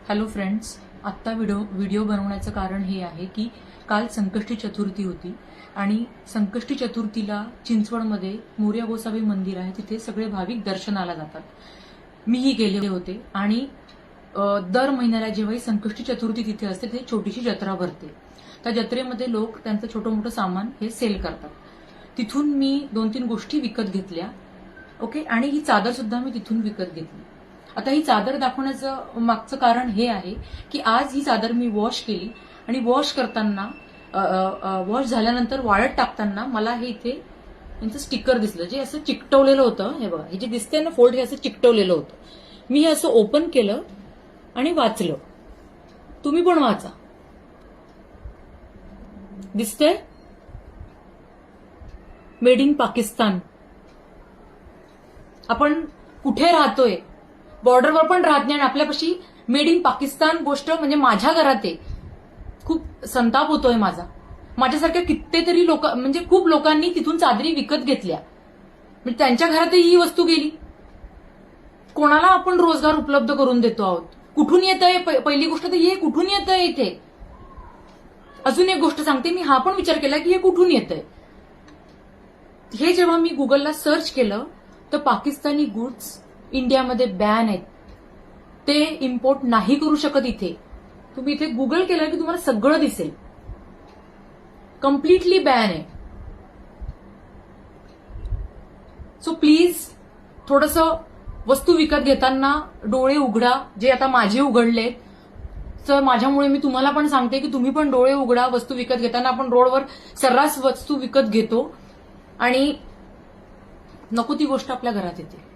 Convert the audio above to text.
Hello friends, आत्ता video बनवण्याचं कारण हे आहे की काल संकष्टी चतुर्थी होती आणि संकष्टी चतुर्थीला चिंचवडमध्ये मोरया गोसावी मंदिर आहे, तिथे सगळे भाविक दर्शनाला जातात. मीही गेले होते आणि दर महिन्याला जेव्हाही संकष्टी चतुर्थी तिथे असते तिथे छोटीशी जत्रा भरते. त्या जत्रेमध्ये लोक त्यांचं छोटं मोठं सामान हे सेल करतात. तिथून मी 2-3 गोष्टी विकत घेतल्या. ओके, आणि ही चादर सुद्धा मी तिथून विकत घेतली. आता ही चादर दाखवण्याचं मागचं कारण हे आहे की आज ही चादर मी वॉश केली आणि वॉश करताना वॉश झाल्यानंतर वाळत टाकताना मला हे इथे यांचं स्टिकर दिसलं, जे असं चिकटवलेलं होतं. हे बघा, हे जे दिसतंय ना फोल्ड, हे असं चिकटवलेलं होतं. मी हे असं ओपन केलं आणि वाचलं. तुम्ही पण वाचा. दिसतंय, मेड इन पाकिस्तान. आपण कुठे राहतोय, बॉर्डरवर पण राहत नाही आणि आपल्यापाशी मेड इन पाकिस्तान गोष्ट म्हणजे माझ्या घरात आहे. खूप संताप होतोय माझा. माझ्यासारख्या कितीतरी लोक, म्हणजे खूप लोकांनी तिथून चादरी विकत घेतल्या, म्हणजे त्यांच्या घरातही ही वस्तू गेली. कोणाला आपण रोजगार उपलब्ध करून देतो आहोत? कुठून येतंय? पहिली गोष्ट तर हे कुठून येतंय इथे. अजून एक गोष्ट सांगते, मी हा पण विचार केला की हे कुठून येतंय. हे जेव्हा मी गुगलला सर्च केलं तर पाकिस्तानी गुड्स इंडियामध्ये बॅन आहेत, ते इम्पोर्ट नाही करू शकत इथे. तुम्ही इथे गुगल केलं की तुम्हाला सगळं दिसेल. कम्प्लिटली बॅन आहे. सो प्लीज थोडंसं वस्तू विकत घेताना डोळे उघडा, जे आता माझे उघडलेत. तर माझ्यामुळे मी तुम्हाला पण सांगते की तुम्ही पण डोळे उघडा. वस्तू विकत घेताना आपण रोडवर सर्रास वस्तू विकत घेतो आणि नको ती गोष्ट आपल्या घरात येते.